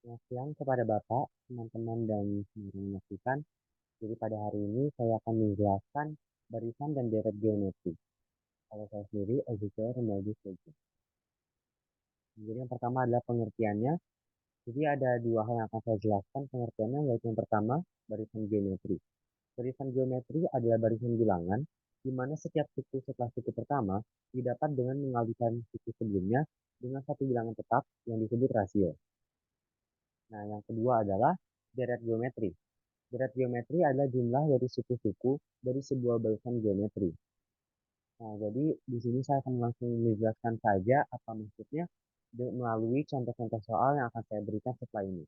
Selamat siang kepada Bapak, teman-teman, dan semua yang menyaksikan. Jadi pada hari ini saya akan menjelaskan barisan dan deret geometri. Kalau saya sendiri, Ezekiel Renaldi Sejo. Jadi yang pertama adalah pengertiannya. Jadi ada dua hal yang akan saya jelaskan pengertiannya, yaitu yang pertama, barisan geometri. Barisan geometri adalah barisan bilangan, di mana setiap suku setelah suku pertama didapat dengan mengalihkan suku sebelumnya dengan satu bilangan tetap yang disebut rasio. Nah, yang kedua adalah deret geometri. Deret geometri adalah jumlah dari suku-suku dari sebuah barisan geometri. Nah, jadi di sini saya akan langsung menjelaskan saja apa maksudnya melalui contoh-contoh soal yang akan saya berikan setelah ini.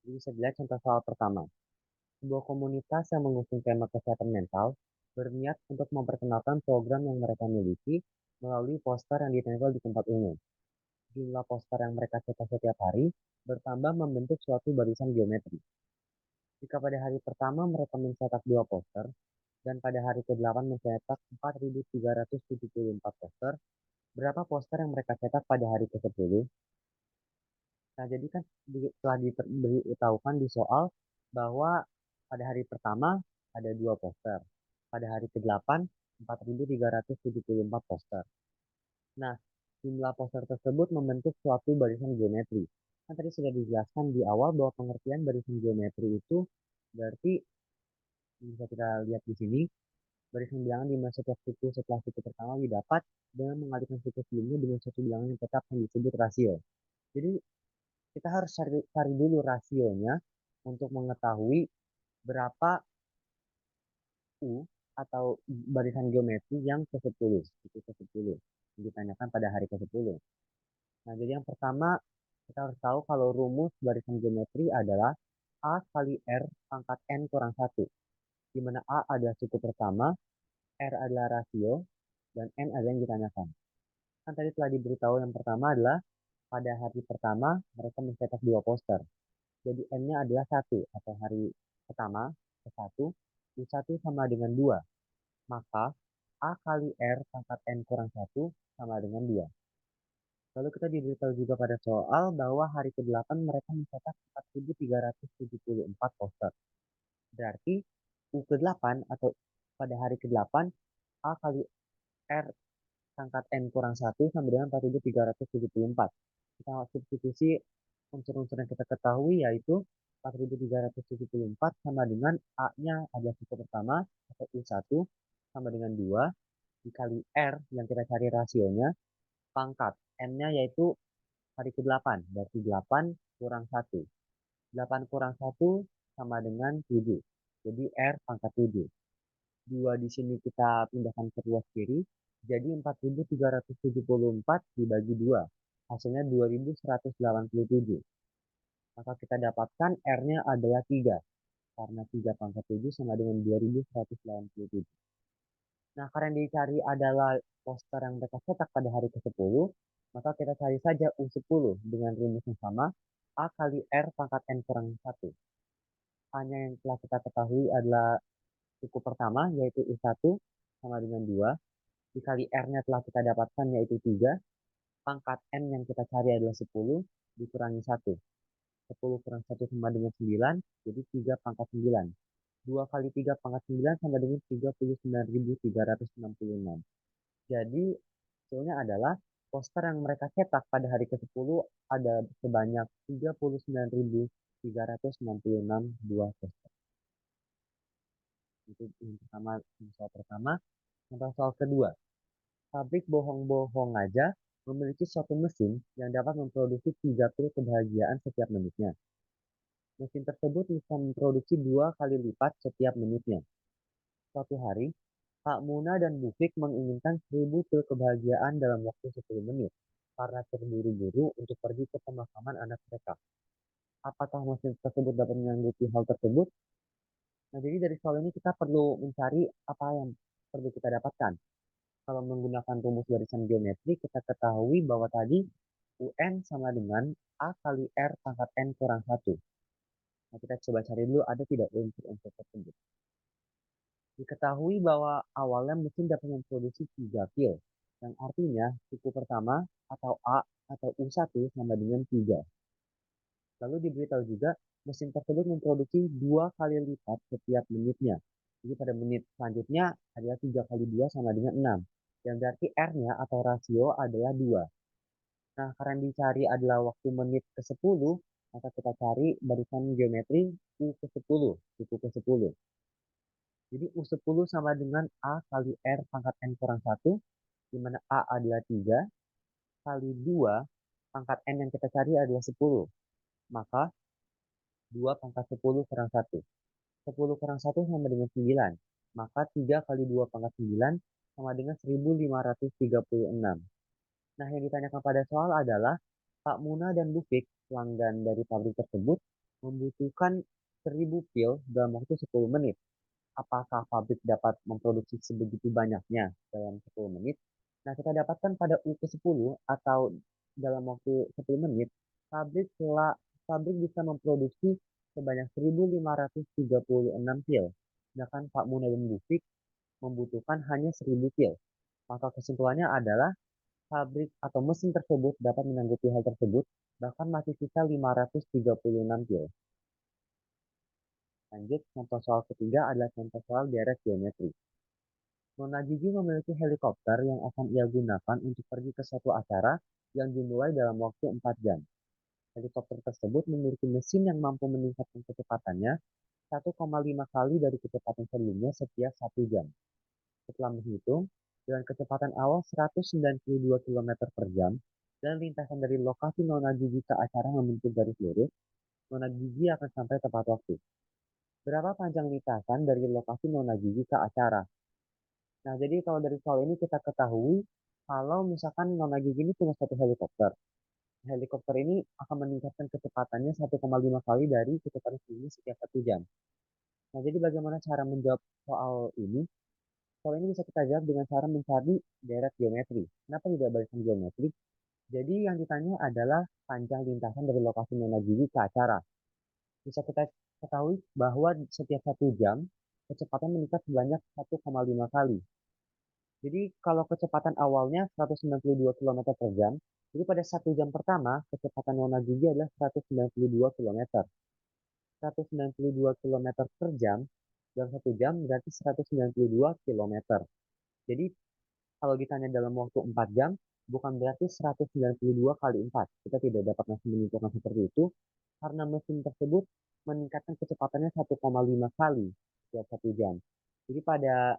Jadi bisa dilihat contoh soal pertama. Sebuah komunitas yang mengusung tema kesehatan mental berniat untuk memperkenalkan program yang mereka miliki melalui poster yang ditempel di tempat umum. Jumlah poster yang mereka cetak setiap hari bertambah membentuk suatu barisan geometri. Jika pada hari pertama mereka mencetak 2 poster, dan pada hari ke-8 mencetak 4.374 poster, berapa poster yang mereka cetak pada hari ke-10? Nah, jadi kan telah diberitahukan di soal bahwa pada hari pertama ada 2 poster, pada hari ke-8 4.374 poster. Nah, jumlah poster tersebut membentuk suatu barisan geometri. Kan tadi sudah dijelaskan di awal bahwa pengertian barisan geometri itu berarti bisa kita lihat di sini. Barisan bilangan di masa setiap suku setelah suku pertama didapat dengan mengalihkan suku sebelumnya dengan suatu bilangan yang tetap yang disebut rasio. Jadi kita harus cari dulu rasionya untuk mengetahui berapa U atau barisan geometri yang ke-10, suku ke-10 yang ditanyakan pada hari ke-10. Nah, jadi yang pertama kita harus tahu kalau rumus barisan geometri adalah A kali R pangkat N kurang 1, di mana A adalah suku pertama, R adalah rasio, dan N adalah yang ditanyakan. Kan tadi telah diberitahu yang pertama adalah pada hari pertama mereka mencetak 2 poster. Jadi N-nya adalah 1 atau hari pertama ke 1, U1 sama dengan 2. Maka A kali R pangkat N kurang 1 sama dengan 2. Lalu kita diberitahu juga pada soal bahwa hari ke-8 mereka mencetak 4.374 poster. Berarti U ke-8 atau pada hari ke-8 A kali R pangkat N kurang 1 sama dengan 4.374. Kita substitusi unsur-unsur yang kita ketahui yaitu 4.374 sama dengan A-nya adalah suku pertama atau U1 sama dengan 2 dikali R yang kita cari rasionya pangkat N-nya yaitu hari ke-8 berarti 8 kurang 1. 8 kurang 1 sama dengan 7. Jadi R pangkat 7. 2 di sini kita pindahkan ke ruas kiri. Jadi 4.374 dibagi 2. Hasilnya 2.187. Maka kita dapatkan R-nya adalah 3. Karena 3 pangkat 7 sama dengan 2.187. Nah, karena yang dicari adalah poster yang mereka cetak pada hari ke-10, maka kita cari saja U10 dengan rumus yang sama, A kali R pangkat N kurang 1. A-nya yang telah kita ketahui adalah suku pertama, yaitu U1 sama dengan 2. Dikali R-nya telah kita dapatkan, yaitu 3. Pangkat N yang kita cari adalah 10, dikurangi 1. 10 kurang 1 sama dengan 9, jadi 3 pangkat 9. 2 kali 3 pangkat 9 sama dengan 39.366. Jadi, hasilnya adalah poster yang mereka cetak pada hari ke-10 ada sebanyak 39.366 buah poster. Itu yang pertama, soal pertama. Contoh soal kedua. Pabrik bohong-bohong aja memiliki suatu mesin yang dapat memproduksi 3 pil kebahagiaan setiap menitnya. Mesin tersebut bisa memproduksi 2 kali lipat setiap menitnya. Suatu hari, Pak Muna dan Bu Fik menginginkan 1.000 pil kebahagiaan dalam waktu 10 menit karena terburu-buru untuk pergi ke pemakaman anak mereka. Apakah mesin tersebut dapat menyanggupi hal tersebut? Nah, jadi dari soal ini kita perlu mencari apa yang perlu kita dapatkan. Kalau menggunakan rumus barisan geometri, kita ketahui bahwa tadi UN sama dengan A kali R pangkat N kurang 1. Nah, kita coba cari dulu ada tidak unsur-unsur tersebut. Diketahui bahwa awalnya mesin dapat memproduksi 3 pil. yang artinya suku pertama atau A atau U1 sama dengan 3. Lalu diberitahu juga mesin tersebut memproduksi 2 kali lipat setiap menitnya. Jadi pada menit selanjutnya adalah 3 kali 2 sama dengan 6. Yang berarti R-nya atau rasio adalah 2. Nah, karena dicari adalah waktu menit ke-10, maka kita cari barisan geometri U ke-10, suku ke-10. Jadi U10 sama dengan A kali R pangkat N kurang 1, di mana A adalah 3, kali 2 pangkat N yang kita cari adalah 10. Maka 2 pangkat 10 kurang 1. 10 kurang 1 sama dengan 9. Maka 3 kali 2 pangkat 9 sama dengan 1536. Nah, yang ditanyakan pada soal adalah Pak Muna dan Bu Fik, pelanggan dari pabrik tersebut, membutuhkan 1000 pil dalam waktu 10 menit. Apakah pabrik dapat memproduksi sebegitu banyaknya dalam 10 menit? Nah, kita dapatkan pada U ke-10 atau dalam waktu 10 menit, pabrik telah pabrik bisa memproduksi sebanyak 1536 pil. Sedangkan Pak Muna dan Bu Fik membutuhkan hanya 1000 pil. Maka kesimpulannya adalah pabrik atau mesin tersebut dapat menanggupi hal tersebut, bahkan masih sisa 536 pil. Lanjut, contoh soal ketiga adalah contoh soal deret geometri. Nona Gigi memiliki helikopter yang akan ia gunakan untuk pergi ke suatu acara yang dimulai dalam waktu 4 jam. Helikopter tersebut memiliki mesin yang mampu meningkatkan kecepatannya 1,5 kali dari kecepatan sebelumnya setiap 1 jam. Setelah menghitung, dengan kecepatan awal 192 km per jam, dan lintasan dari lokasi Nona Gigi ke acara membentuk garis lurus, Nona Gigi akan sampai tepat waktu. Berapa panjang lintasan dari lokasi Nona Gigi ke acara? Nah, jadi kalau dari soal ini kita ketahui, kalau misalkan Nona Gigi ini punya satu helikopter. Helikopter ini akan meningkatkan kecepatannya 1,5 kali dari kecepatan sebelumnya setiap 1 jam. Nah, jadi bagaimana cara menjawab soal ini? Soal ini bisa kita jawab dengan cara mencari deret geometri. Kenapa tidak barisan geometri? Jadi yang ditanya adalah panjang lintasan dari lokasi Nona Gigi ke acara. Bisa kita ketahui bahwa setiap 1 jam, kecepatan meningkat sebanyak 1,5 kali. Jadi kalau kecepatan awalnya 192 km per jam, jadi pada 1 jam pertama, kecepatan Nona Gigi adalah 192 km. 192 km per jam, dalam 1 jam berarti 192 km. Jadi kalau ditanya dalam waktu 4 jam, bukan berarti 192 kali 4. Kita tidak dapat langsung menentukan seperti itu, karena mesin tersebut meningkatkan kecepatannya 1,5 kali setiap 1 jam. Jadi pada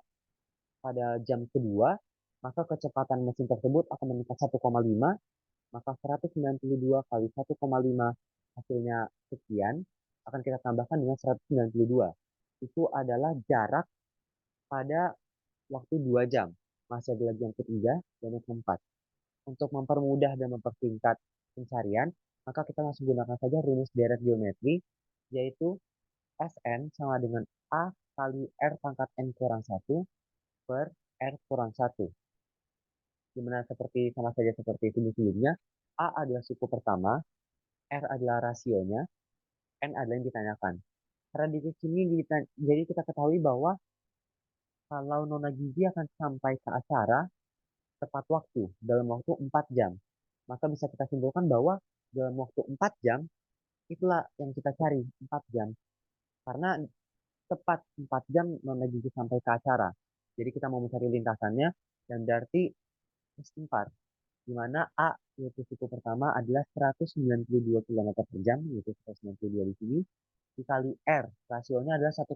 pada jam kedua, maka kecepatan mesin tersebut akan meningkat 1,5, maka 192 kali 1,5 hasilnya sekian, akan kita tambahkan dengan 192. Itu adalah jarak pada waktu 2 jam. Masih ada lagi yang ketiga dan yang keempat. Untuk mempermudah dan mempersingkat pencarian, maka kita langsung gunakan saja rumus deret geometri, yaitu Sn sama dengan A kali R pangkat N kurang 1 per R kurang 1. Dimana seperti sama saja seperti itu sebelumnya, A adalah suku pertama, R adalah rasionya, N adalah yang ditanyakan. Karena di sini jadi kita ketahui bahwa kalau Nona Gigi akan sampai ke acara tepat waktu dalam waktu 4 jam, maka bisa kita simpulkan bahwa dalam waktu 4 jam itulah yang kita cari, 4 jam. Karena tepat 4 jam Nona Gigi sampai ke acara. Jadi kita mau mencari lintasannya dan berarti istighfar, di mana A yaitu suku pertama adalah 192 km per jam, yaitu 192 di sini, dikali R, rasionya adalah 1,5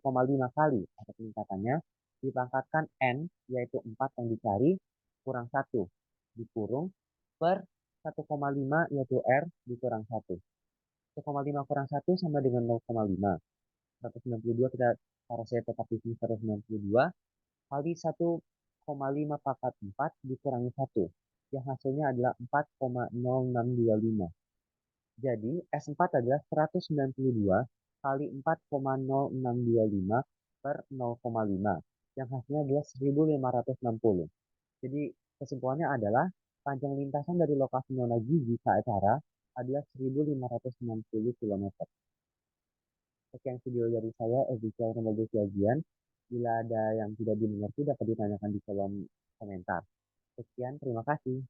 kali atau peningkatannya, dipangkatkan N, yaitu 4 yang dicari, kurang 1, dikurung, per 1,5 yaitu R, dikurang 1. 1,5 kurang 1 sama dengan 0,5. 192 kita taruh saya tetap di sini 192 kali 1,5 pangkat 4 dikurangi 1. Yang hasilnya adalah 4,0625. Jadi S4 adalah 192 kali 4,0625 per 0,5. Yang hasilnya adalah 1560. Jadi kesimpulannya adalah panjang lintasan dari lokasi Nona Gigi ke acara adalah 1560 km. Sekian video dari saya, Ezekiel Romogo Siagian. Bila ada yang tidak dimengerti dapat ditanyakan di kolom komentar. Sekian. Sekian, terima kasih.